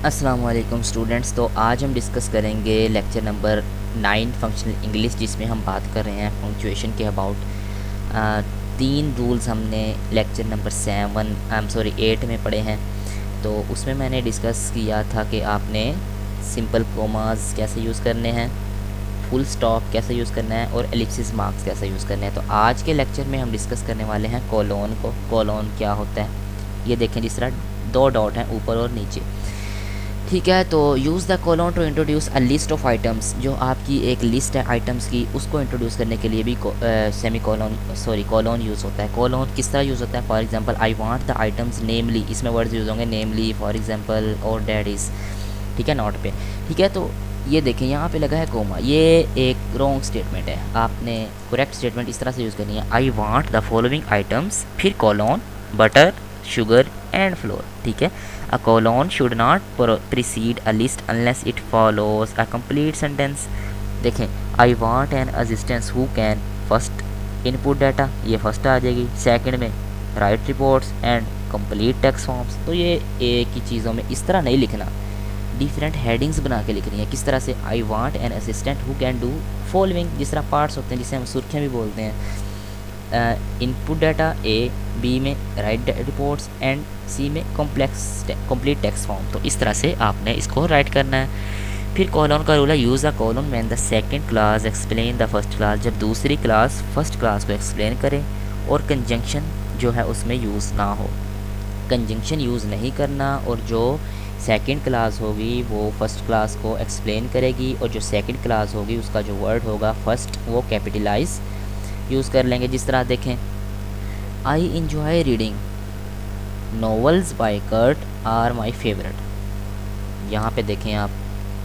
अस्सलाम वालेकुम स्टूडेंट्स। तो आज हम डिस्कस करेंगे लेक्चर नंबर 9 फंक्शनल इंग्लिश, जिसमें हम बात कर रहे हैं पंक्चुएशन के अबाउट। 3 रूल्स हमने लेक्चर नंबर 8 में पढ़े हैं। तो उसमें मैंने डिस्कस किया था कि आपने सिंपल कोमास कैसे यूज़ करने हैं, फुल स्टॉप कैसे यूज़ करना है और एलिप्सिस मार्क्स कैसे यूज़ करने हैं। तो आज के लेक्चर में हम डिस्कस करने वाले हैं कोलोन को। कोलोन क्या होता है, ये देखें, जिस तरह 2 डॉट हैं ऊपर और नीचे। ठीक है, तो use the colon to introduce a list of items. जो आपकी एक लिस्ट है आइटम्स की, उसको इंट्रोड्यूस करने के लिए भी कोलोन यूज़ होता है। कोलोन किस तरह यूज़ होता है? For example, I want the items namely, इसमें वर्ड्स यूज़ होंगे नेमली, फॉर एग्जांपल और डैट इज़। ठीक है, नॉट पे। ठीक है, तो ये देखें यहाँ पे लगा है कोमा, ये एक रॉन्ग स्टेटमेंट है। आपने करेक्ट स्टेटमेंट इस तरह से यूज़ करनी है, I want the following items, फिर colon, butter, sugar and flour. ठीक है, a colon should not precede a list unless it follows a complete sentence। देखें, I want an assistant who can first input data, ये first आ जाएगी। Second में write reports and complete text forms। तो ये एक ही चीज़ों में इस तरह नहीं लिखना, डिफरेंट हेडिंग्स बना के लिखनी है। किस तरह से? I want an assistant who can do following, जिस तरह पार्ट्स होते हैं जिसे हम सुर्खियाँ भी बोलते हैं। इनपुट डाटा ए, बी में राइट रिपोर्ट्स एंड सी में कंप्लीट टेक्स्ट फॉर्म। तो इस तरह से आपने इसको राइट करना है। फिर कॉलोन का रूल है, use a colon when the second class explain the first class, जब दूसरी क्लास फर्स्ट क्लास को एक्सप्लेन करे और कंजंक्शन जो है उसमें यूज़ ना हो। कंजंक्शन यूज़ नहीं करना, और जो सेकंड क्लास होगी वो फर्स्ट क्लास को एक्सप्लेन करेगी, और जो सेकंड क्लास होगी उसका जो वर्ड होगा फर्स्ट, वो कैपिटलाइज यूज़ कर लेंगे। जिस तरह देखें, I enjoy reading novels by Kurt are my favourite. यहाँ पे देखें आप,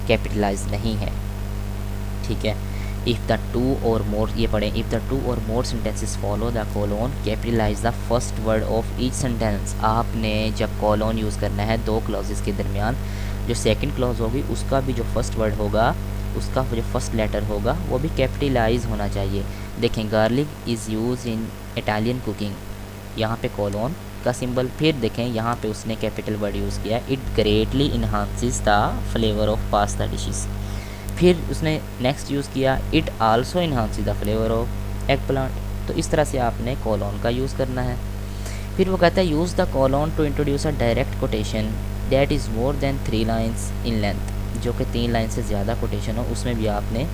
कैपिटलाइज नहीं है। ठीक है, इफ़ द टू और मोर, ये पढ़ें, if the two or more sentences follow the colon, capitalize the first word of each sentence. आपने जब कोलोन यूज़ करना है 2 क्लॉजेस के दरमियान, जो सेकंड क्लॉज होगी उसका भी जो फर्स्ट वर्ड होगा, उसका जो फर्स्ट लेटर होगा वो भी कैपिटलाइज होना चाहिए। देखें, garlic is use in Italian cooking, यहाँ पे कोलोन का सिंबल। फिर देखें यहाँ पे उसने कैपिटल वर्ड यूज़ किया, it greatly enhances the flavour of pasta dishes. फिर उसने नेक्स्ट यूज़ किया, it also enhances the flavour of eggplant. तो इस तरह से आपने कोलोन का यूज़ करना है। फिर वो कहता है, use the colon to introduce a direct quotation that is more than 3 lines in length, जो कि 3 लाइन से ज़्यादा कोटेशन हो, उसमें भी आपने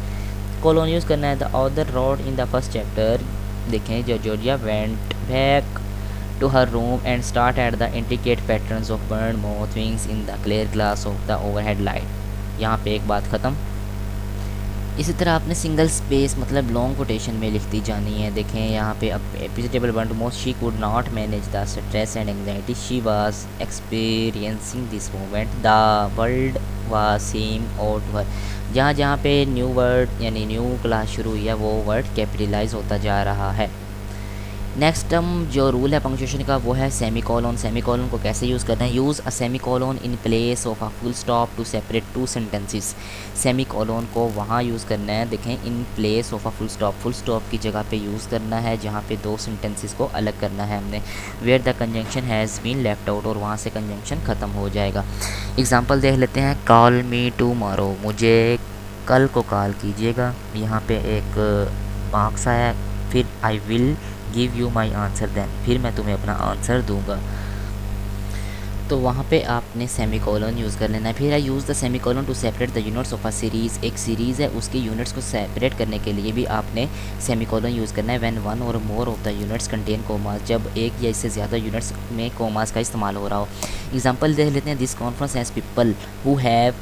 कोलोन यूज़ करना है। The author wrote in the first chapter, देखें, जो Georgia went back to her room and start at the intricate patterns of burn mouth wings in the clear glass of the overhead light. यहाँ पे एक बात ख़त्म। इसी तरह आपने सिंगल स्पेस मतलब लॉन्ग कोटेशन में लिखती जानी है। देखें यहाँ पे, अब एपिसोडेबल burn most, she could not manage the stress and anxiety she was experiencing this moment, the world was seem out her. जहाँ जहाँ पे न्यू वर्ड यानी न्यू क्लास शुरू हुई है वो वर्ड कैपिटलाइज होता जा रहा है। नेक्स्ट जो रूल है पंक्चुएशन का वो है सेमीकोलन। सेमीकोलन को कैसे यूज़ करना है? Use a semicolon in place of a full stop to separate 2 sentences. Semicolon को वहाँ यूज़ करना है, देखें, in place of a full stop, full stop की जगह पे यूज़ करना है जहाँ पे 2 सेंटेंसेस को अलग करना है हमने। Where the conjunction has been left out, और वहाँ से कंजंक्शन ख़त्म हो जाएगा। एग्जाम्पल देख लेते हैं, कॉल मी टुमारो, मुझे कल को कॉल कीजिएगा। यहाँ पे एक मार्क्स आया। फिर I will give you my answer then, फिर मैं तुम्हें अपना आंसर दूंगा। तो वहाँ पे आपने सेमीकोलन यूज़ कर लेना है। फिर I use the semicolon to separate the units of a series. एक सीरीज़ है उसकी यूनिट्स को सेपरेट करने के लिए भी आपने सेमीकोलन यूज़ करना है। व्हेन वन और more of the units contain commas, जब एक या इससे ज़्यादा यूनिट्स में कोमास का इस्तेमाल हो रहा हो। एग्जाम्पल देख लेते हैं, this conference has people who have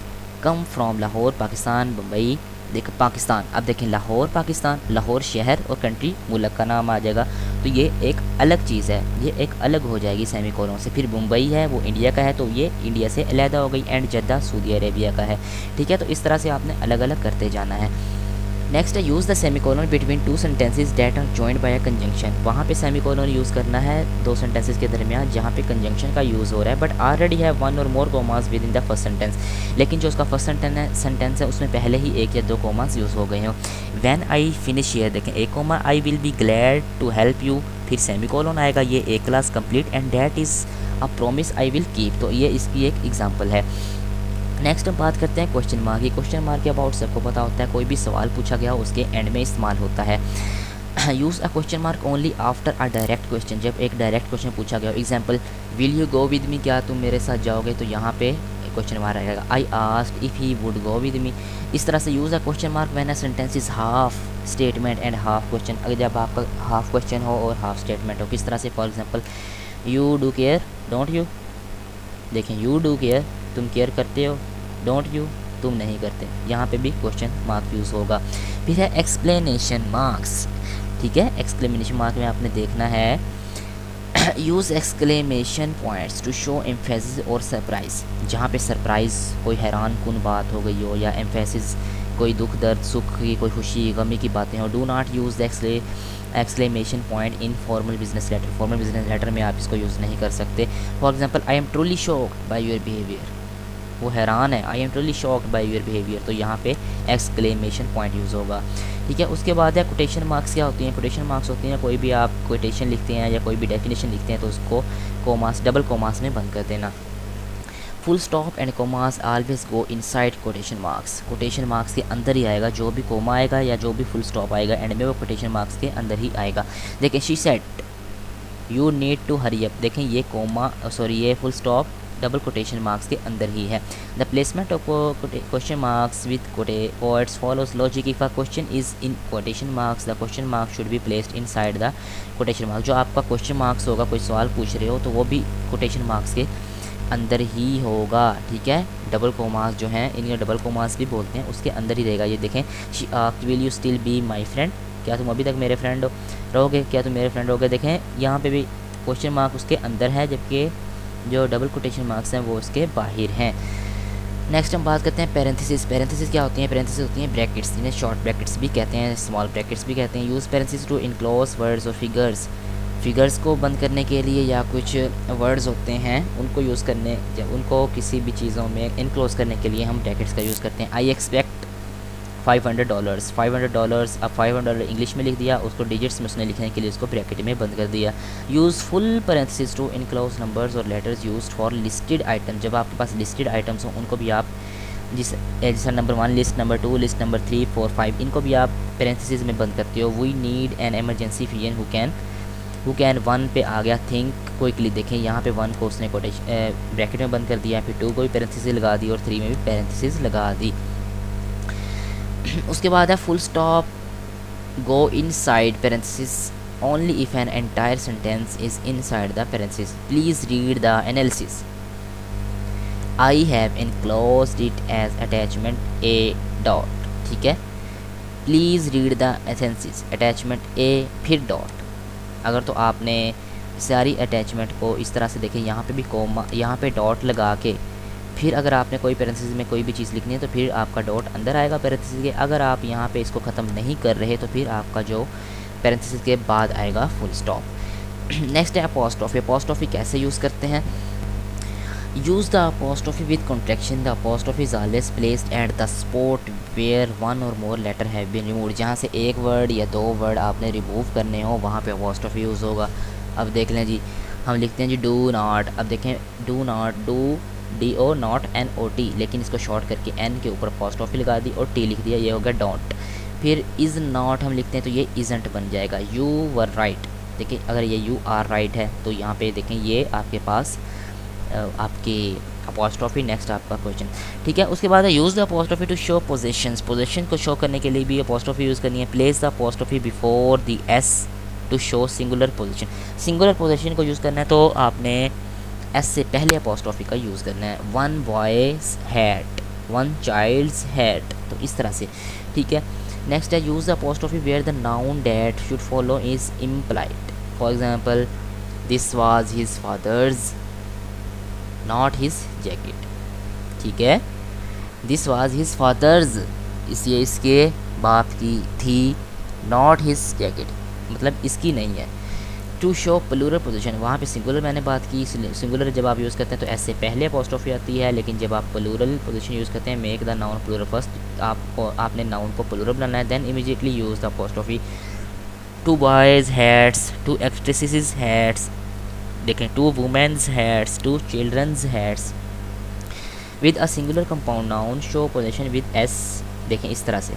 come from Lahore Pakistan, Bombay. देख पाकिस्तान, अब देखें, लाहौर पाकिस्तान, लाहौर शहर और कंट्री मुल्क का नाम आ जाएगा, तो ये एक अलग चीज़ है, ये एक अलग हो जाएगी सेमीकोलन से। फिर मुंबई है वो इंडिया का है, तो ये इंडिया से अलहदा हो गई। एंड जद्दा सऊदी अरेबिया का है। ठीक है, तो इस तरह से आपने अलग अलग करते जाना है। नेक्स्ट है, use the semicolon between 2 sentences that are joined by a conjunction. वहाँ पे सेमीकोलन यूज़ करना है 2 सेंटेंसेस के दरमियान जहाँ पे कंजंक्शन का यूज़ हो रहा है, बट ऑलरेडी है 1 or more commas within the first sentence, लेकिन जो उसका फर्स्ट सेंटेंस है उसमें पहले ही 1 या 2 कोमास यूज़ हो गए हों। व्हेन आई फिनिश हियर, देखें, एक comma, I will be glad to help you, फिर सेमीकोलन आएगा, ये एक class complete and that is a promise I will keep. तो ये इसकी एक एग्जांपल है। नेक्स्ट हम बात करते हैं क्वेश्चन मार्क की। क्वेश्चन मार्क के अबाउट सबको पता होता है, कोई भी सवाल पूछा गया उसके एंड में इस्तेमाल होता है। Use a question mark only after a direct question, जब एक डायरेक्ट क्वेश्चन पूछा गया, example will you go with me, क्या तुम मेरे साथ जाओगे, तो यहाँ पे क्वेश्चन मार्क आएगा। I asked if he would go with me. इस तरह से use a question mark when a sentence is half statement and half question, अगर जब आपका हाफ क्वेश्चन हो और हाफ स्टेटमेंट हो। किस तरह से, for example you do care don't you, देखें यू डू केयर तुम केयर करते हो, डोंट यू तुम नहीं करते, यहाँ पे भी क्वेश्चन मार्क यूज़ होगा। फिर है एक्सप्लेनेशन मार्क्स, ठीक है। एक्सक्लेमेशन मार्क में आपने देखना है use exclamation points to show emphasis और सरप्राइज, जहाँ पे सरप्राइज कोई हैरान कुन बात हो गई हो, या एम्फेसिस कोई दुख दर्द सुख की, कोई खुशी गमी की बातें हो। Do not use the exclamation point in formal business letter, formal business letter में आप इसको यूज़ नहीं कर सकते। For example I am truly shocked by your behaviour, वो हैरान है, I am truly shocked by your behaviour, तो यहाँ पे एक्सक्लेमेशन पॉइंट यूज़ होगा, ठीक है। उसके बाद है कोटेशन मार्क्स। क्या होती हैं कोटेशन मार्क्स? होती हैं कोई भी आप कोटेशन लिखते हैं या कोई भी डेफिनेशन लिखते हैं तो उसको कोमास डबल कोमास में बंद कर देना। Full stop and commas always go inside quotation marks, quotation marks के अंदर ही आएगा, जो भी कोमा आएगा या जो भी फुल स्टॉप आएगा एंड में वो कोटेशन मार्क्स के अंदर ही आएगा। देखें she said you need to hurry up, देखें ये कोमा सॉरी ये full stop double quotation marks के अंदर ही है। The placement of question marks with quotes follows logic. If a question is in quotation marks the question mark should be placed inside the quotation marks. जो आपका question marks होगा, कोई सवाल पूछ रहे हो तो वो भी कोटेशन मार्क्स के अंदर ही होगा, ठीक है। डबल कोमास जो हैं इन्हें डबल कोमास भी बोलते हैं, उसके अंदर ही रहेगा। ये देखें she asked will you still be my friend, क्या तुम अभी तक मेरे फ्रेंड रहोगे, क्या तुम मेरे फ्रेंड रहोगे। देखें यहाँ पे भी क्वेश्चन मार्क उसके अंदर है, जबकि जो डबल कोटेशन मार्क्स हैं वो उसके बाहर हैं। नेक्स्ट हम बात करते हैं पैरेंथेसिस। पैरेंथेसिस क्या होती हैं? पैरेंथेसिस होती हैं ब्रैकेट्स, इन्हें शॉर्ट ब्रैकेट्स भी कहते हैं, स्मॉल ब्रैकेट्स भी कहते हैं। Use parenthesis to enclose words और फिगर्स, फिगर्स को बंद करने के लिए या कुछ वर्ड्स होते हैं उनको यूज़ करने, जब उनको किसी भी चीज़ों में इनक्लोज करने के लिए हम ब्रैकेट्स का यूज़ करते हैं। आई एक्सपेक्ट $500, $500, अब $500 इंग्लिश में लिख दिया, उसको डिजिट्स में उसने लिखने के लिए उसको ब्रैकेट में बंद कर दिया। Use full parenthesis to enclose numbers or letters used for listed item, जब आपके पास लिस्टेड आइटम्स हों उनको भी आप जैसा number 1 list, number 2 list, number 3 4 5 इनको भी आप पैरेंथेसिस में बंद करते हो। We need an emergency physician who can 1 पे आ गया थिंक क्विकली, देखें यहाँ पे 1 को उसने ब्रैकेट में बंद कर दिया, फिर 2 को भी पैरेंथेसिस लगा दी और 3 में भी पैरेंथेसिस लगा दी। उसके बाद है full stop go inside parenthesis only if an entire sentence is inside the parenthesis. Please read the analysis. I have enclosed it as attachment A dot, ठीक है। प्लीज़ रीड द एसेंसिस, अटैचमेंट ए फिर dot. अगर तो आपने सारी attachment को इस तरह से देखें, यहाँ पे भी कोमा, यहाँ पे डॉट लगा के फिर अगर आपने कोई पैरेंथेसिस में कोई भी चीज़ लिखनी है तो फिर आपका डॉट अंदर आएगा पैरेंथेसिस के। अगर आप यहाँ पे इसको ख़त्म नहीं कर रहे तो फिर आपका जो पैरेंथेसिस के बाद आएगा फुल स्टॉप। नेक्स्ट है अपोस्ट्रोफी। अपोस्ट्रोफी कैसे यूज़ करते हैं? Use the apostrophe with contraction. The apostrophe is always placed at the spot where 1 or more letter have been removed, जहाँ से एक वर्ड या 2 वर्ड आपने रिमूव करने हो वहाँ पे अपोस्ट्रोफी यूज़ होगा। अब देख लें जी, हम लिखते हैं जी डू नॉट, अब देखें do not, do DO not NOT, लेकिन इसको शॉर्ट करके N के ऊपर अपोस्ट्रोफी लगा दी और T लिख दिया, ये हो गया डोंट। फिर इज़ नॉट हम लिखते हैं तो ये इज़ंट बन जाएगा। यू वर राइट, देखिए अगर ये यू आर राइट है तो यहाँ पे देखें ये आपके पास आपकी अपोस्ट्रोफी। नेक्स्ट आपका क्वेश्चन, ठीक है। उसके बाद है use the apostrophe to show possessions. Possession को शो करने के लिए भी अपोस्ट्रोफी यूज़ करनी है। Place the apostrophe before the S to show singular possession. Singular possession को यूज़ करना है तो आपने एस से पहले अपोस्ट्रोफी का यूज़ करना है। 1 बॉयज़ हैट, 1 चाइल्ड्स हैट, तो इस तरह से, ठीक है। नेक्स्ट है use the apostrophe where the noun that should follow is implied. For example this was his father's not his jacket, ठीक है। दिस वाज हिज फादर्स, ये इसके बाप की थी, नॉट हिज जैकेट मतलब इसकी नहीं है। टू शो प्लूरल पोजीशन, वहाँ पे सिंगुलर मैंने बात की, सिंगुलर जब आप यूज़ करते हैं तो ऐसे पहले अपोस्ट्रोफी आती है, लेकिन जब आप प्लूरल पोजीशन यूज़ करते हैं, make the noun plural first, आपने नाउन को प्लूरल बनाना है, then immediately use the apostrophe. 2 boys' hats, 2 actresses' hats, देखें 2 women's hats, 2 children's hats. With a singular compound noun show possession with S, देखें इस तरह से।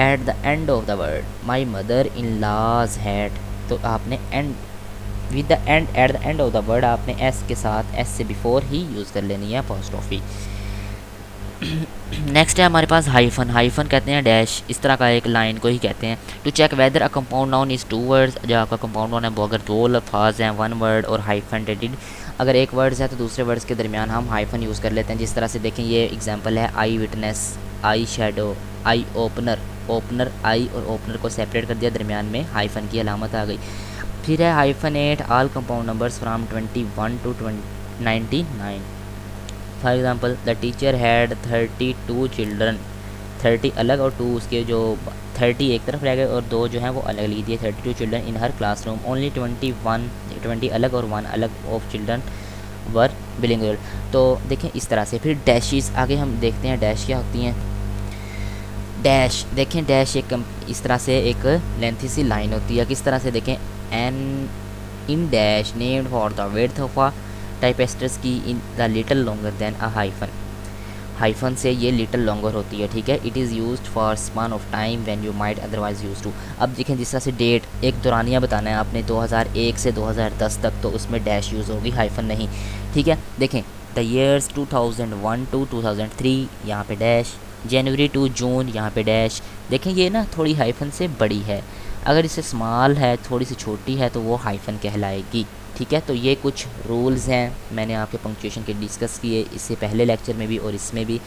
At the end of the word my mother in law's hat, तो आपने end with the end at the end of the word आपने S के साथ S से बिफोर ही यूज़ कर लेनी है अपोस्ट्रोफी। नेक्स्ट है हमारे पास हाइफन। हाइफन कहते हैं डैश, इस तरह का एक लाइन को ही कहते हैं। To check whether a compound noun is two words, जो आपका कंपाउंड नाउन है वो अगर दो अल्फाज हैं, वन वर्ड और हाइफनटेटेड, अगर एक वर्ड्स है तो दूसरे वर्ड्स के दरमियान हम हाइफन यूज़ कर लेते हैं। जिस तरह से देखें ये एग्जांपल है eye witness, eye shadow, eye opener. Opener eye और ओपनर को सेपरेट कर दिया, दरमियान में हाइफन की अलामत आ गई। फिर है hyphenate all compound numbers from 21 to 99। For example the teacher had 32 children, 30 अलग और 2 उसके जो 30 एक तरफ रह गए और 2 जो हैं वो अलग लिख दिए। 32 children in her classroom, only 20 अलग और 1 अलग ऑफ चिल्ड्रन वर बिलिंगुअल। तो देखें इस तरह से। फिर डैशेस आगे हम देखते हैं डैश क्या होती हैं। डैश देखें, डैश एक इस तरह से एक लेंथी सी लाइन होती है। किस तरह से देखें, an en dash named for the width of a typesetter's key in the little longer than a hyphen. Hyphen से ये लिटल लॉन्गर होती है, ठीक है। It is used for span of time when you might otherwise use to. अब देखें जिस तरह से डेट एक दौरानिया बताना है आपने 2001 से 2010 तक, तो उसमें डैश यूज़ होगी, हाइफन नहीं, ठीक है। देखें द ईयर्स 2001 to 2003, यहाँ पे डैश। जनवरी टू जून, यहाँ पे डैश। देखें ये ना थोड़ी हाइफन से बड़ी है, अगर इसे स्मॉल है, थोड़ी सी छोटी है, तो वो हाइफन कहलाएगी, ठीक है। तो ये कुछ रूल्स हैं मैंने आपके पंक्चुएशन के डिस्कस किए इससे पहले लेक्चर में भी और इसमें भी।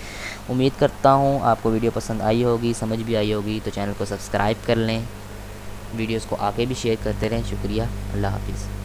उम्मीद करता हूँ आपको वीडियो पसंद आई होगी, समझ भी आई होगी। तो चैनल को सब्सक्राइब कर लें, वीडियोस को आगे भी शेयर करते रहें। शुक्रिया, अल्लाह हाफिज़।